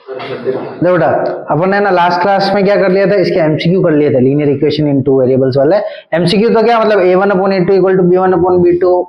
देखो बेटा, अपन ने ना लास्ट क्लास में क्या कर लिया था, इसके एमसीक्यू कर लिया था, linear equation in two variables वाले। एमसीक्यू तो क्या मतलब a1/a2 equal to b1/b2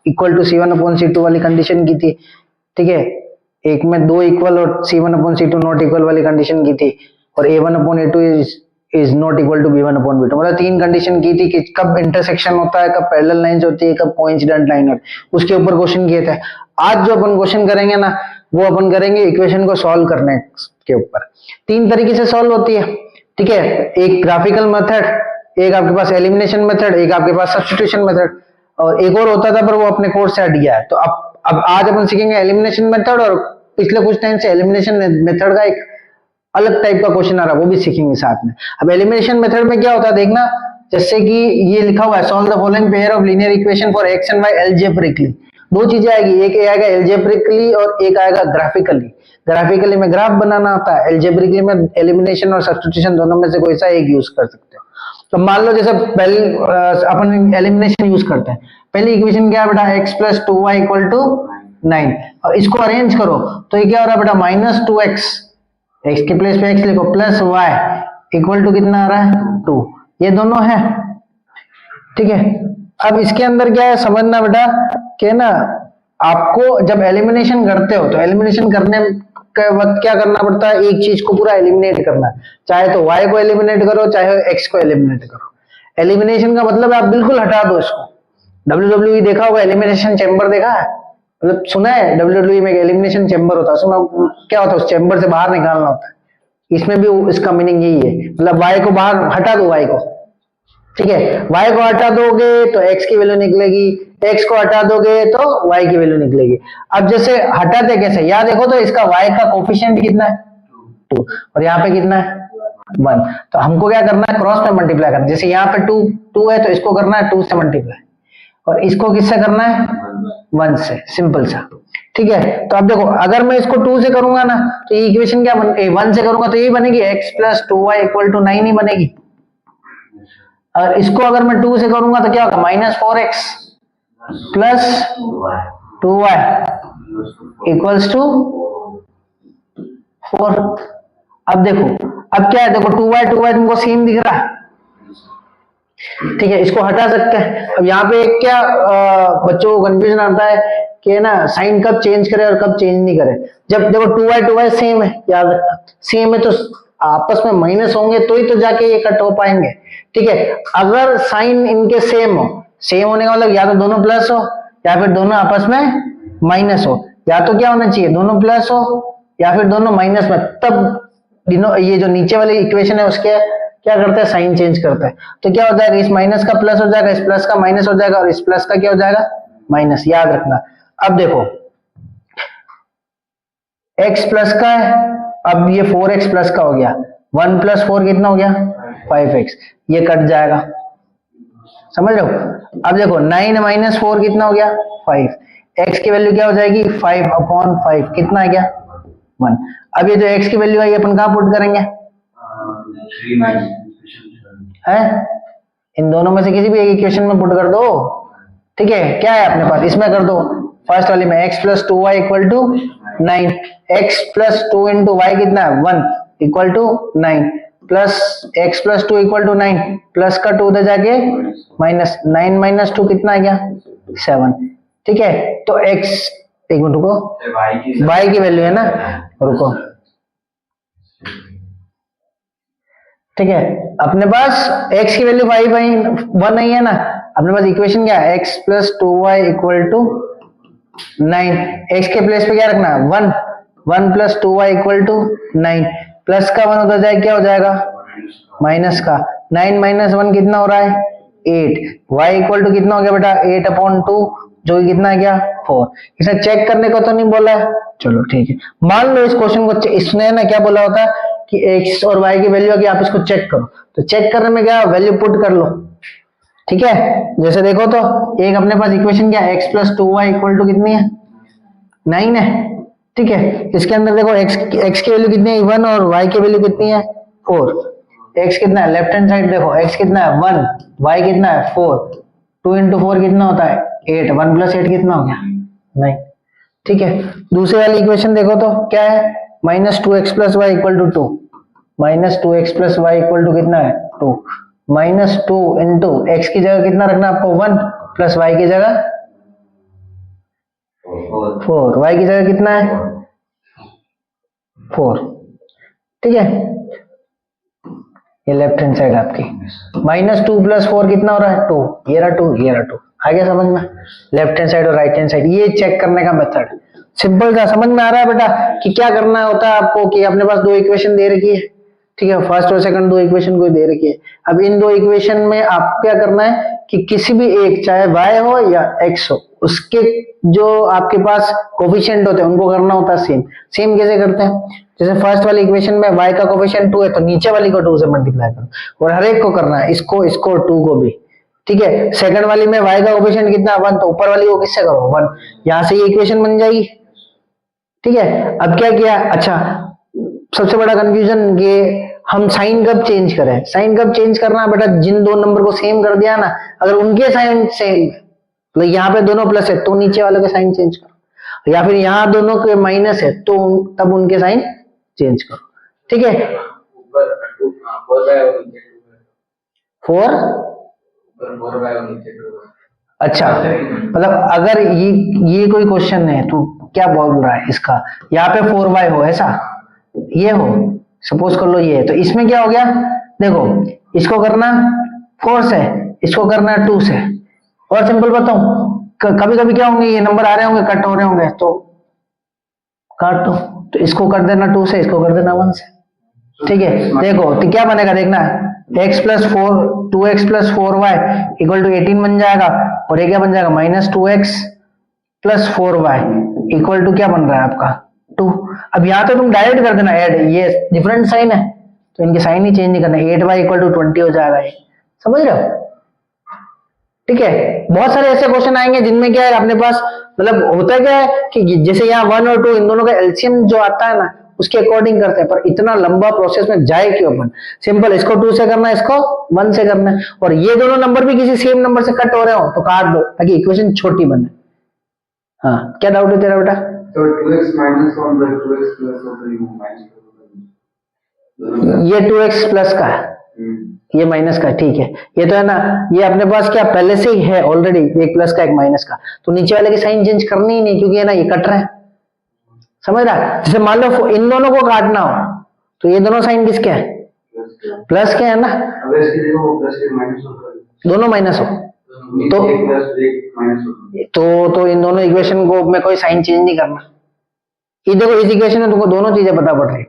equal to c1/c2 वाली कंडीशन की थी, ठीक है। एक में दो इक्वल और c1/c2 नॉट इक्वल वाली कंडीशन की थी, और a1/a2 is not equal to b1/b2, मतलब तीन कंडीशन की थी कि कब इंटरसेक्शन होता है, कब पैरेलल लाइंस होती है, कब कोइंसिडेंट लाइन होती है, उसके ऊपर क्वेश्चन किए थे। आज जो अपन क्वेश्चन करेंगे ना, वो अपन करेंगे इक्वेशन को सॉल्व करने के ऊपर। तीन तरीके से सॉल्व होती है, ठीक है। एक ग्राफिकल मेथड, एक आपके पास एलिमिनेशन मेथड, एक आपके पास सब्स्टिट्यूशन मेथड, और एक और होता था पर वो अपने कोर्स से हट गया है। तो अब आज अपन सीखेंगे एलिमिनेशन मेथड, और पिछले कुछ टाइम से एलिमिनेशन मेथड का एक अलग टाइप का क्वेश्चन आ रहा है, वो भी सीखेंगे साथ में। अब एलिमिनेशन मेथड में क्या होता है देखना, जैसे कि ये लिखा हुआ है, solve the following pair of linear equation for x and y algebraically. दो चीजें आएगी, एक आएगा एल्जेब्रिकली और एक आएगा ग्राफिकली। ग्राफिकली में ग्राफ बनाना आता है, एल्जेब्रिकली में एलिमिनेशन और सब्स्टिट्यूशन दोनों में से कोई सा एक यूज कर सकते हो। तो मान लो जैसे पहले अपन एलिमिनेशन यूज करते हैं। पहली इक्वेशन क्या है बेटा, x plus 2y equal to 9, और इसको अरेंज करो तो ये क्या हो रहा है बेटा, -2x, x के प्लेस पे x लिखो, प्लस y इक्वल टू कितना आ रहा है 2, ये दोनों है, ठीक है। अब इसके अंदर क्या है समझना बेटा, कि ना आपको जब एलिमिनेशन करते हो तो एलिमिनेशन करने के वक्त क्या करना पड़ता है, एक चीज को पूरा एलिमिनेट करना है, चाहे तो y को एलिमिनेट करो, चाहे x को एलिमिनेट करो। एलिमिनेशन का मतलब है आप बिल्कुल हटा दो इसको। WWE देखा होगा, एलिमिनेशन चेंबर देखा है, मतलब सुना है WWE में एलिमिनेशन चेंबर होता है, सुना क्या होता है, उस चेंबर से बाहर निकालना होता है। इसमें भी इसका मीनिंग यही है, मतलब y को बाहर हटा दो, y को, ठीक है। y को हटा दोगे तो x की वैल्यू निकलेगी, x को हटा दोगे तो y की वैल्यू निकलेगी। अब जैसे हटाते कैसे, यहाँ देखो तो इसका y का कोफिशिएंट कितना है 2, और यहाँ पे कितना है 1, तो हमको क्या करना है, क्रॉस में मल्टीप्लाई करना है। जैसे यहाँ पे 2 है तो इसको करना है 2 से मल्टीप्लाई, और इसको किससे करना है 1 से, सिंपल सा, ठीक है। तो अब देखो, अगर मैं इसको 2 से करूंगा ना तो ये इक्वेशन क्या 1 से करूंगा तो ये बनेगी x plus 2y equal to 9 ही बनेगी। और इसको अगर मैं 2 से करूंगा तो क्या होगा, -4x plus 2y equals to 4। अब देखो, अब क्या है, देखो 2y तुमको सेम दिख रहा है, ठीक है, इसको हटा सकते हैं। अब यहाँ पे क्या बच्चों को कंफ्यूजन आता है कि ना साइन कब चेंज करे और कब चेंज नहीं करे। जब देखो 2y सेम है, याद रखना सेम है, तो आपस में माइनस होंगे तो ही तो जाके ये कट हो पाएंगे, ठीक है। अगर साइन इनके सेम हो, सेम होने का मतलब या तो दोनों प्लस हो या फिर दोनों आपस में माइनस हो, या तो क्या होना चाहिए, दोनों प्लस हो या फिर दोनों माइनस में, तब ये जो नीचे वाली इक्वेशन है उसके क्या करता है, साइन चेंज करता है। तो क्या हो जाएगा, इस माइनस का प्लस हो जाएगा, इस प्लस का माइनस हो जाएगा, और इस प्लस का क्या हो जाएगा माइनस, याद रखना। अब देखो x प्लस का है, अब ये 4x प्लस का हो गया, 1 प्लस 4 कितना हो गया 5x, ये कट जाएगा, समझ रहे हो। अब देखो 9 माइनस 4 कितना हो गया 5, x की वैल्यू क्या हो जाएगी 5/5, कितना है क्या 1। अब ये जो x की वैल्यू आई अपन कहाँ पुट करेंगे, है इन दोनों में से किसी भी एक इक्वेशन में पुट कर दो, ठीक है। क्या है अपने पास, इसमें कर दो, फर्स्ट वाली में x plus 2y equal to 9, x plus 2 into y कितना है 1 equal to 9, plus x plus 2 equal to 9, plus का 2 उधर जाके माइनस, 9 माइनस 2 कितना है क्या 7, ठीक है। तो x, एक मिनट रुको, y की वैल्यू है ना, रुको, ठीक है। अपने पास x की वैल्यू 1 नहीं है ना, अपने पास इक्वेशन क्या है, x plus 2y equal to 9, x के प्लेस पे क्या रखना है 1 plus 2y equal to 9, plus का 1 उधर जाए क्या हो जाएगा माइनस का, 9 माइनस 1 कितना हो रहा है 8, y इक्वल टू कितना हो गया बेटा 8/2, जो कि कितना है क्या 4। इसे चेक करने को तो नहीं बोला है, चलो ठीक है। मान लो इस क्वेश्चन को, इसने ना क्या बोला होता कि x और y की वैल्यू कि आप इसको चेक करो, तो चेक करने में क्या वैल्यू पुट कर लो, ठीक है। जैसे देखो तो एक अपने पास इक्वेशन क्या है, x plus 2y equal to कितनी है 9 है, ठीक है। इसके अंदर देखो x की वैल्यू कितनी है 1 और y की वैल्यू कितनी है 4, x कितना है लेफ्ट हैंड साइड देखो, x कितना है 1, y कितना है 4, 2 इंटू 4 कितना होता है 8, 1 प्लस 8 कितना हो गया 9, ठीक है। दूसरी वाली इक्वेशन देखो तो क्या है, minus 2x plus y equal to 2, minus 2x plus y equal to कितना है 2, माइनस 2 इंटू एक्स की जगह कितना रखना आपको 1 प्लस वाई की जगह 4, वाई की जगह कितना है 4, ठीक है। ये लेफ्ट हैंड साइड आपकी माइनस 2 प्लस 4 कितना हो रहा है 2, ये रहा 2 ये रहा 2, आ गया समझ में। लेफ्ट हैंड साइड और राइट हैंड साइड ये चेक करने का मेथड सिंपल था, समझ में आ रहा है बेटा कि क्या करना होता है आपको कि अपने पास दो इक्वेशन दे रखी है, ठीक है, फर्स्ट और सेकंड दो इक्वेशन को दे रखी है। अब इन दो इक्वेशन में आप क्या करना है कि किसी भी एक चाहे y हो या x हो उसके जो आपके पास कोफिशिएंट होते हैं उनको करना होता है सेम। सेम कैसे करते हैं, जैसे फर्स्ट वाली इक्वेशन में y का कोफिशिएंट 2 है तो नीचे वाली को 2 से मल्टीप्लाई करो और हर एक को करना है, इसको इसको 2 को भी, ठीक है। सेकंड वाली में y का कोफिशिएंट कितना 1 तो ऊपर वाली को किससे करो 1, यहां से ये इक्वेशन बन जाएगी, ठीक है। अब क्या किया, अच्छा सबसे बड़ा कंफ्यूजन ये हम साइन कब चेंज करें, साइन कब चेंज करना बेटा, जिन दो नंबर को सेम कर दिया ना, अगर उनके साइन सेम तो यहाँ पे दोनों प्लस है तो नीचे वालों के साइन चेंज करो, या फिर यहाँ दोनों के माइनस है तो तब उनके साइन चेंज करो, ठीक है। 4 अच्छा मतलब अगर ये कोई क्वेश्चन है तो क्या बोल रहा है इसका, यहाँ पे 4y हो ऐसा ये हो सपोज कर लो ये है, तो इसमें क्या हो गया देखो इसको करना 4 से, इसको करना 2 से, और सिंपल बताऊं कभी कभी क्या होंगे ये नंबर आ रहे होंगे कट हो रहे होंगे तो काट दो, तो इसको कर देना 2 से, इसको कर देना 1 से, ठीक है। देखो तो क्या बनेगा देखना, x plus 4 2x plus 4y equal to 18 बन जाएगा, और ये क्या बन जाएगा minus 2x plus 4y equal to क्या बन रहा है आपका 2। अब यहाँ तो तुम डायरेक्ट कर देना ऐड, ये डिफरेंट साइन है तो इनके साइन ही चेंज नहीं करना, 8y इक्वल टू 20 हो जाएगा ये, समझ रहे हो, ठीक है। बहुत सारे ऐसे क्वेश्चन आएंगे जिनमें क्या है अपने पास मतलब होता क्या है कि जैसे यहाँ 1 और 2 इन दोनों का एलसीएम जो आता है ना उसके अकॉर्डिंग करते हैं, पर इतना लंबा प्रोसेस में जाए क्यों अपन, सिंपल इसको 2 से करना है इसको 1 से करना है, और ये दोनों नंबर भी किसी सेम नंबर से कट हो रहे हो तो काट दो ताकि इक्वेशन छोटी बने। हाँ क्या डाउट है तेरा बेटा, तो 2x minus 1 by 2x plus होता है माइनस, ये 2x प्लस का है ये माइनस का, ठीक है। ये तो है ना ये अपने पास क्या पहले से ही है ऑलरेडी, एक प्लस का एक माइनस का, तो नीचे वाले की साइन चेंज करनी ही नहीं क्योंकि है ना ये कट रहे हैं, समझ रहा। जैसे मान लो इन दोनों को काटना हो तो ये दोनों साइन किसके हैं प्लस के है ना, अब इसके देखो वो प्लस के माइनस होगा, दोनों माइनस हो तो एक प्लस एक माइनस होगा, तो इन दोनों इक्वेशन को में कोई साइन चेंज नहीं करना। ये देखो इस इक्वेशन में तुमको दोनों चीजें पता पड़ रही,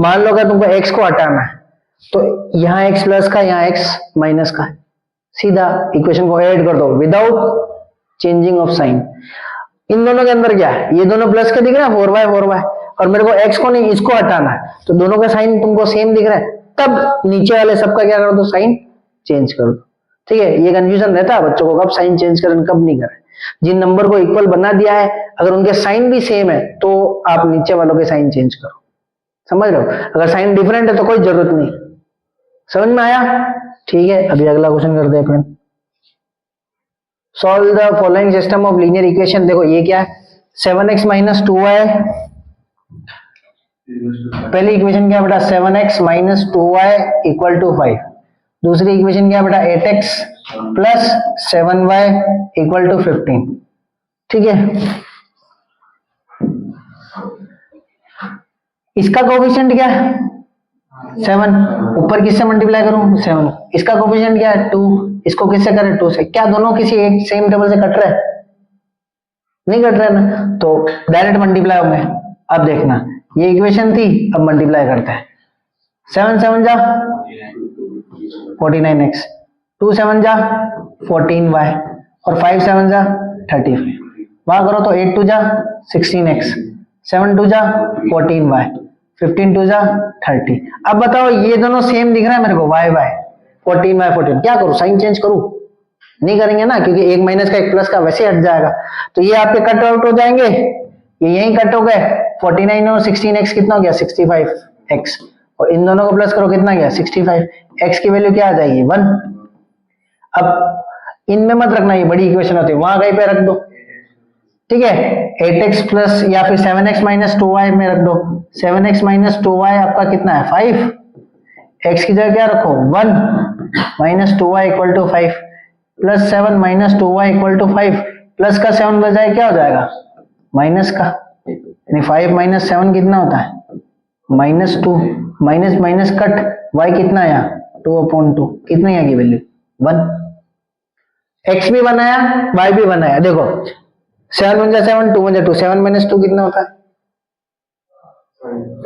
मान लो अगर तुमको x को हटाना है तो यहाँ x प्लस का यहाँ x माइनस का, सीधा इक्वेशन को ऐड कर दो विदाउट चेंजिंग ऑफ साइन। इन दोनों के अंदर क्या है ये दोनों प्लस के दिख रहे हैं 4y 4y, और मेरे को x को नहीं इसको हटाना है तो दोनों का साइन तुमको सेम दिख रहा है, तब नीचे वाले सबका क्या कर दो साइन चेंज कर दो, ठीक है। ये कंफ्यूजन रहता है बच्चों को कब साइन चेंज करें कब नहीं करें। जिन नंबर को इक्वल बना दिया है अगर उनके साइन भी सेम है तो आप नीचे वालों के साइन चेंज करो, समझ रहे हो। अगर साइन डिफरेंट है तो कोई जरूरत नहीं, समझ में आया, ठीक है। अभी अगला क्वेश्चन करते हैं अपन, solve the following system of linear equation. देखो ये क्या है 7x माइनस 2y, पहली इक्वेशन क्या बेटा 7x minus 2y equal to 5, दूसरी इक्वेशन क्या बेटा 8x plus 7y equal to 15, ठीक है। इसका कोएफिशिएंट क्या है 7, ऊपर किससे मल्टीप्लाई करूं 7, इसका कोएफिशिएंट क्या है 2, इसको किससे करें 2 से, क्या दोनों किसी एक सेम टेबल से कट रहे हैं नहीं कट रहे ना, तो डायरेक्ट मल्टीप्लाई होंगे। अब देखना ये इक्वेशन थी, अब मल्टीप्लाई करते हैं, 7 7 जा 49x, 2 7 जा 14y, और 5 7 जा 35, वहां करो तो 8 2 जा 16x, 7 2 जा 14y, 15 2 जा 30। अब बताओ ये दोनों सेम दिख रहा है मेरे को y 14y 14, क्या करूं साइन चेंज करूं, नहीं करेंगे ना क्योंकि एक माइनस का एक प्लस का वैसे हट जाएगा, तो ये आपके कट आउट हो जाएंगे, ये यहीं कट हो गए, 49 और 16x कितना हो गया 65x, और इन दोनों को प्लस करो कितना गया 65, x की वैल्यू क्या आ जाएगी 1। अब इनमें मत रखना, ये बड़ी इक्वेशन होती है, वहां कहीं पे रख दो, ठीक है, 8x प्लस या फिर 7x माइनस 2y में रख दो। 7x माइनस 2y आपका कितना है 5, x की जगह क्या रखो 1 minus 2y equal to 5 plus 7 minus 2y equal to 5, plus का 7 बजाय क्या हो जाएगा माइनस का, यानी 5 माइनस 7 कितना होता है -2, माइनस माइनस कट, y कितना आया 2/2, कितनी आएगी वैल्यू 1। x भी बनाया y भी बनाया, देखो 7 1 जा 7, 2 1 जा 2, 7 माइनस 2 कितना होता है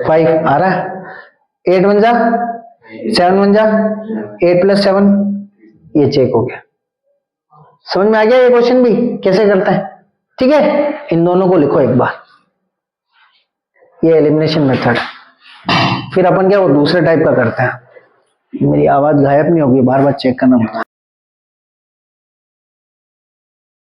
5 आ रहा है, 8 1 जा 7 1 जा 8 प्लस 7, ये चेक हो गया। समझ में आ गया ये क्वेश्चन भी कैसे करते हैं, ठीक है। इन दोनों को लिखो एक बार, ये एलिमिनेशन मेथड। फिर अपन क्या वो दूसरे टाइप का करते हैं। मेरी आवाज गायब नहीं होगी, बार बार चेक करना पड़ता है।